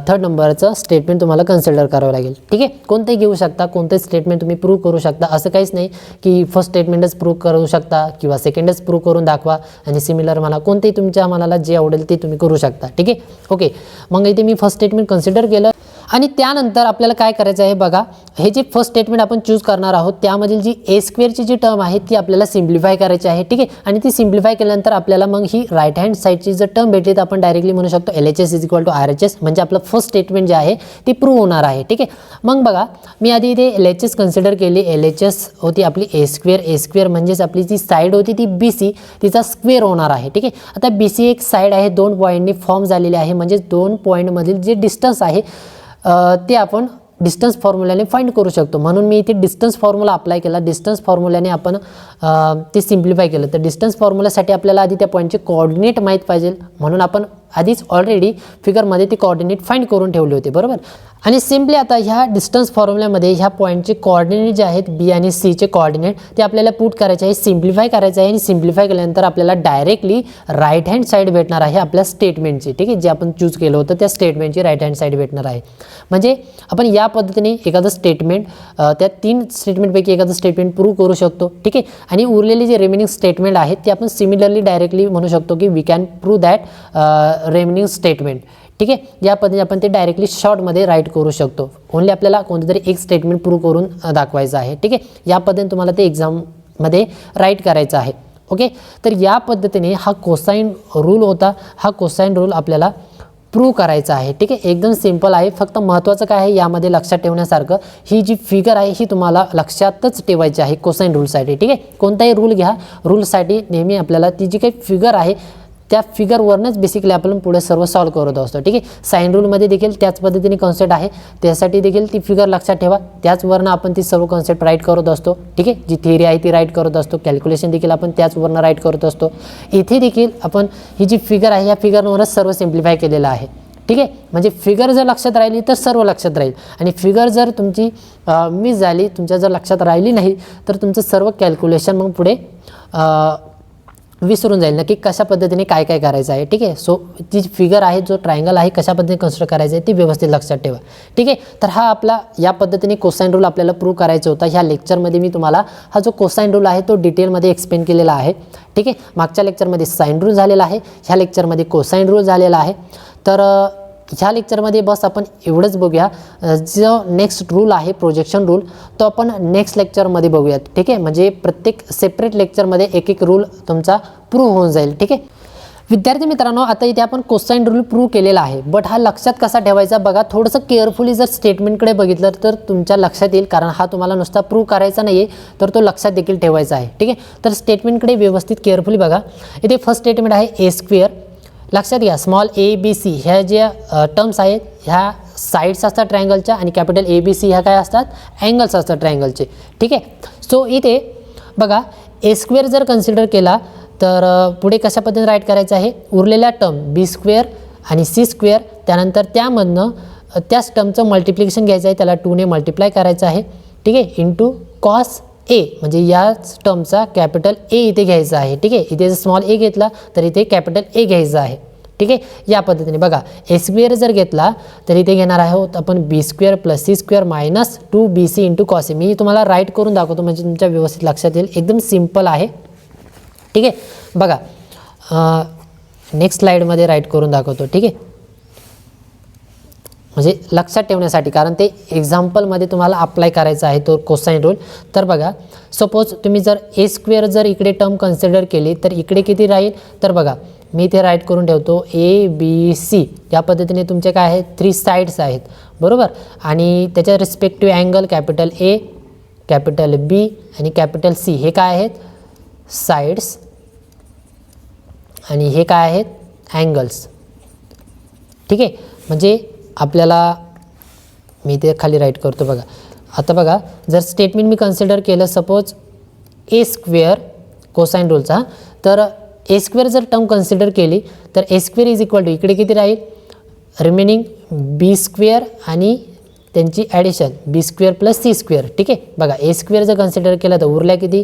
थर्ड नंबरचं स्टेटमेंट तुम्हाला कन्सिडर करावं लागेल. ठीक आहे, कोणतेही घेऊ शकता, कोणतेही स्टेटमेंट तुम्ही प्रूव्ह करू शकता. असं काहीच नाही की फर्स्ट स्टेटमेंटच प्रूव्ह करू शकता किंवा सेकंडच प्रूव्ह करून दाखवा आणि सिमिलर मला कोणतेही तुमच्या मनाला जे आवडेल ते तुम्ही करू शकता. ठीक आहे, ओके. मग इथे मी फर्स्ट स्टेटमेंट कन्सिडर केलं आणि त्यानंतर आपल्याला काय करायचं आहे बघा, हे जे फर्स्ट स्टेटमेंट आपण चूज करणार आहोत त्यामधील जी ए स्क्वेअरची जी टर्म आहे ती आपल्याला सिम्प्लिफाय करायची आहे. ठीक आहे, आणि ती सिम्प्लिफाय केल्यानंतर आपल्याला मग ही राईट हँड साईडची जर टर्म भेटली तर आपण डायरेक्टली म्हणू शकतो LHS is equal to RHS, म्हणजे आपलं फर्स्ट स्टेटमेंट जे आहे ती प्रूव्ह होणार आहे. ठीक आहे, मग बघा मी आधी इथे LHS कन्सिडर केली. LHS होती आपली ए स्क्वेअर. ए स्क्वेअर म्हणजेच आपली जी साईड होती ती BC, तिचा स्क्वेअर होणार आहे. ठीक आहे, आता BC एक साईड आहे, 2 पॉईंटनी फॉर्म झालेली आहे, म्हणजे 2 पॉईंटमधील जे डिस्टन्स आहे ते आपण डिस्टन्स फॉर्म्युल्याने फाइंड करू शकतो. म्हणून मी इथे डिस्टन्स फॉर्म्युला अप्लाय केला. डिस्टन्स फॉर्म्युल्याने आपण ते सिम्प्लिफाय केलं. तर डिस्टन्स फॉर्म्युल्यासाठी आपल्याला आधी त्या पॉईंटचे कोऑर्डिनेट माहीत पाहिजे, म्हणून आपण आधीच ऑलरेडी फिगरमध्ये ती कोऑर्डिनेट फाइंड करून ठेवले होते, बरोबर. आणि सिम्पली आता ह्या डिस्टन्स फॉर्म्युल्यामध्ये ह्या पॉईंटचे कोऑर्डिनेट जे आहेत बी आणि सीचे कोऑर्डिनेट ते आपल्याला पुट करायचे आहे, सिम्प्लिफाय करायचे आहे. आणि सिम्प्लिफाय केल्यानंतर आपल्याला डायरेक्टली राईट हँड साईड भेटणार आहे आपल्या स्टेटमेंटची. ठीक आहे, जे आपण चूज केलं होतं त्या स्टेटमेंटची राईट हँड साईड भेटणार आहे. म्हणजे आपण या पद्धतीने एखादं स्टेटमेंट, त्या 3 स्टेटमेंटपैकी एखादं स्टेटमेंट प्रूव्ह करू शकतो. ठीक आहे, आणि उरलेले जे रिमेनिंग स्टेटमेंट आहेत ते आपण सिमिलरली डायरेक्टली म्हणू शकतो की we can prove that remaining statement. ठीक आहे, या पद्धतीने आपण ते डायरेक्टली शॉर्टमध्ये राईट करू शकतो. ओन्ली आपल्याला कोणतंतरी एक स्टेटमेंट प्रूव्ह करून दाखवायचं आहे. ठीक आहे, या पद्धतीने तुम्हाला ते एक्झाममध्ये राईट करायचं आहे. ओके, तर या पद्धतीने हा कोसाइन रूल होता. हा कोसाइन रूल आपल्याला प्रूव्ह करायचा आहे. ठीक आहे, एकदम सिंपल आहे. फक्त महत्त्वाचं काय आहे यामध्ये लक्षात ठेवण्यासारखं, ही जी फिगर आहे ही तुम्हाला लक्षातच ठेवायची आहे कोसाइन रूलसाठी. ठीक आहे, कोणताही रूल घ्या, रूलसाठी नेहमी आपल्याला ती जी काही फिगर आहे त्या फिगरवरनंच बेसिकली आपण पुढे सर्व सॉल्व करत असतो. ठीक आहे, साइन रूलमध्ये देखील त्याच पद्धतीने कॉन्सेप्ट आहे, त्यासाठी देखील ती फिगर लक्षात ठेवा. त्याचवरनं आपण ती सर्व कॉन्सेप्ट राईट करत असतो. ठीक आहे, जी थिअरी आहे ती राईट करत असतो, कॅल्क्युलेशन देखील आपण त्याचवरनं राईट करत असतो. इथे देखील आपण ही जी फिगर आहे या फिगरवरच सर्व सिम्प्लिफाय केलेलं आहे. ठीक आहे, म्हणजे फिगर जर लक्षात राहिली तर सर्व लक्षात राहील, आणि फिगर जर तुमची मिस झाली, तुमच्या जर लक्षात राहिली नाही तर तुमचं सर्व कॅल्क्युलेशन मग पुढे विसरून जाईल नक्की कशा पद्धतीने काय काय करायचं आहे. ठीक आहे, सो ती फिगर आहे, जो ट्रायंगल आहे कशा पद्धतीने कन्स्ट्रक्ट करायचं आहे ती व्यवस्थित लक्षात ठेवा. ठीक आहे, तर हा आपला या पद्धतीने कोसाइन रूल आपल्याला प्रूव्ह करायचा होता. ह्या लेक्चरमध्ये मी तुम्हाला हा जो कोसाइन रूल आहे तो डिटेलमध्ये एक्सप्लेन केलेला आहे. ठीक आहे, मागच्या लेक्चरमध्ये साइन रूल झालेला आहे, ह्या लेक्चरमध्ये कोसाइन रूल झालेला आहे. तर ह्या लेक्चरमध्ये बस आपण एवढंच बघूया. जो नेक्स्ट रूल आहे प्रोजेक्शन रूल तो आपण नेक्स्ट लेक्चरमध्ये बघूयात. ठीक आहे, म्हणजे प्रत्येक सेपरेट लेक्चरमध्ये एक एक रूल तुमचा प्रूव्ह होऊन जाईल. ठीक आहे विद्यार्थी मित्रांनो, आता इथे आपण कोसाइन रूल प्रूव्ह केलेला आहे, बट हा लक्षात कसा ठेवायचा बघा. थोडंसं केअरफुली जर स्टेटमेंटकडे बघितलं तर तुमच्या लक्षात येईल, कारण हा तुम्हाला नुसता प्रूव्ह करायचा नाही आहे तर तो लक्षात देखील ठेवायचा आहे. ठीक आहे, तर स्टेटमेंटकडे व्यवस्थित केअरफुली बघा. इथे फर्स्ट स्टेटमेंट आहे ए स्क्वेअर. लक्षात घ्या, स्मॉल ABC ह्या ज्या टर्म्स आहेत ह्या साईड्स असतात ट्रायंगलच्या, आणि कॅपिटल ABC ह्या काय असतात, अँगल्स असतात ट्रायंगलचे. ठीक आहे, सो इथे बघा ए स्क्वेअर जर कन्सिडर केला तर पुढे कशा पद्धतीने राईट करायचं आहे, उरलेल्या टर्म बी स्क्वेअर आणि सी स्क्वेअर, त्यानंतर त्यामधनं त्याच टर्मचं मल्टिप्लिकेशन घ्यायचं आहे, त्याला 2ने मल्टिप्लाय करायचं आहे. ठीक आहे, इंटू कॉस ए, म्हणजे याच टर्मचा कॅपिटल ए इथे घ्यायचा आहे. ठीक आहे, इथे जर स्मॉल ए घेतला तर इथे कॅपिटल ए घ्यायचं आहे. ठीक आहे, या पद्धतीने बघा ए स्क्वेअर जर घेतला तर इथे घेणार आहोत आपण B square plus C square minus 2BC into cos A. मी तुम्हाला राईट करून दाखवतो म्हणजे तुमच्या व्यवस्थित लक्षात येईल, एकदम सिम्पल आहे. ठीक आहे, बघा नेक्स्ट स्लाईडमध्ये राईट करून दाखवतो. ठीक आहे, म्हणजे लक्षात ठेवण्यासाठी, कारण ते एक्झाम्पलमध्ये तुम्हाला अप्लाय करायचा आहे तो कोसाइन रूल. तर बघा सपोज तुम्ही जर ए स्क्वेअर जर इकडे टर्म कन्सिडर केली तर इकडे किती राहील, तर बघा मी इथे राईट करून ठेवतो ABC. या पद्धतीने तुमचे काय आहेत 3 साईड्स आहेत, बरोबर, आणि त्याच्या respective angle capital A capital B आणि कॅपिटल सी हे काय आहेत, साइड्स, आणि हे काय आहेत, अँगल्स. ठीक आहे, म्हणजे आपल्याला मी ते खाली राईट करतो बघा. आता बघा, जर स्टेटमेंट मी कन्सिडर केलं सपोज ए स्क्वेअर कोसाइन रूलचा, तर ए स्क्वेअर जर टर्म कन्सिडर केली तर ए स्क्वेअर इज इक्वल टू इकडे किती राहील, रिमेनिंग बी स्क्वेअर आणि त्यांची ॲडिशन बी स्क्वेअर प्लस सी स्क्वेअर. ठीक आहे, बघा ए स्क्वेअर जर कन्सिडर केलं तर उरल्या किती,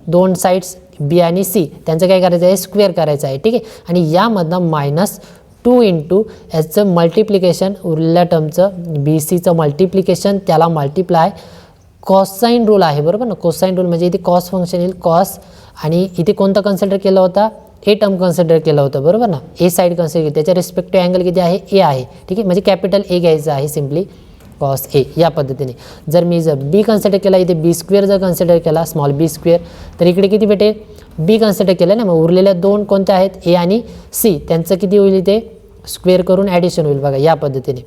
दोन साईड्स बी आणि सी, त्यांचं काय करायचं आहे, स्क्वेअर करायचं आहे. ठीक आहे, आणि यामधनं -2 इंटू याचं मल्टिप्लिकेशन, उरलेल्या टर्मचं बी सीचं मल्टिप्लिकेशन, त्याला मल्टिप्लाय कॉसाइन रूल आहे बरोबर ना. कोसाइन रूल म्हणजे इथे कॉस फंक्शन येईल, कॉस, आणि इथे कोणता कन्सिडर केला होता, ए टर्म कन्सिडर केलं होतं बरोबर ना. ए साईड कन्सिडर केली, त्याच्या रिस्पेक्टिव्ह अँगल किती आहे, ए आहे. ठीक आहे, म्हणजे कॅपिटल ए घ्यायचं आहे सिम्पली, कॉस ए या पद्धतीने. जर मी जर बी कन्सिडर केला, इथे बी स्क्वेअर जर कन्सिडर केला, स्मॉल बी स्क्वेअर, तर इकडे किती भेटेल, बी कन्सिडर केलं ना, मग उरलेल्या दोन कोणत्या आहेत, ए आणि सी, त्यांचं किती होईल, इथे स्क्वेअर करून ॲडिशन होईल बघा या पद्धतीने.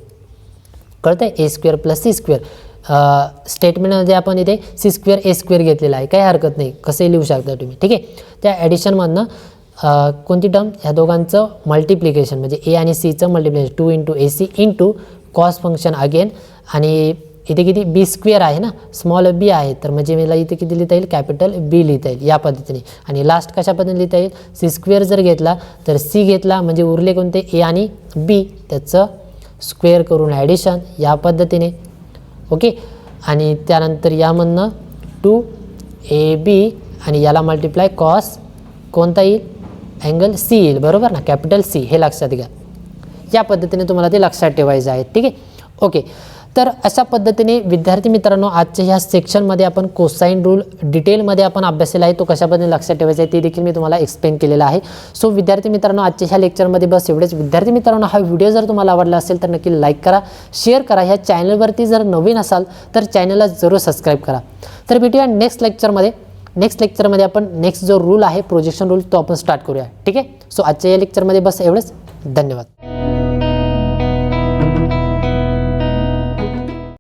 कळतं आहे, A square plus C square. स्टेटमेंटमध्ये आपण इथे सी स्क्वेअर ए स्क्वेअर घेतलेला आहे, काही हरकत नाही, कसंही लिहू शकता तुम्ही. ठीक आहे, त्या ॲडिशनमधनं कोणती टर्म, ह्या दोघांचं मल्टिप्लिकेशन म्हणजे ए आणि सीचं multiplication 2 into A C into cos function again, आणि इथे किती बी स्क्वेअर आहे ना, स्मॉल बी आहे, तर म्हणजे मला इथे किती लिहिता येईल, कॅपिटल बी लिहिता येईल या पद्धतीने. आणि लास्ट कशा पद्धतीने लिहिता येईल, सी स्क्वेअर जर घेतला तर सी घेतला म्हणजे उरले कोणते, ए आणि बी, त्याचं स्क्वेअर करून ॲडिशन या पद्धतीने. ओके, आणि त्यानंतर यामधनं 2ab आणि याला मल्टिप्लाय कॉस कोणता येईल, अँगल सी येईल बरोबर ना, कॅपिटल सी, हे लक्षात घ्या. या पद्धतीने तुम्हाला ते लक्षात ठेवायचं आहे. ठीक आहे, ओके. तर अशा पद्धतीने विद्यार्थी मित्रांनो आजच्या ह्या सेक्शनमध्ये आपण कोसाइन रूल डिटेलमध्ये आपण अभ्यासलेला आहे, तो कशा पद्धतीने लक्षात ठेवायचा आहे ते देखील मी तुम्हाला एक्सप्लेन केलेला आहे. सो विद्यार्थी मित्रांनो आजच्या ह्या लेक्चरमध्ये बस एवढेच. विद्यार्थी मित्रांनो हा व्हिडिओ जर तुम्हाला आवडला असेल तर नक्की लाईक करा, शेअर करा. ह्या चॅनलवरती जर नवीन असाल तर चॅनलला जरूर सबस्क्राईब करा. तर भेटूया नेक्स्ट लेक्चरमध्ये आपण नेक्स्ट जो रूल आहे प्रोजेक्शन रूल तो आपण स्टार्ट करूया. ठीक आहे, सो आजच्या या लेक्चरमध्ये बस एवढंच. धन्यवाद.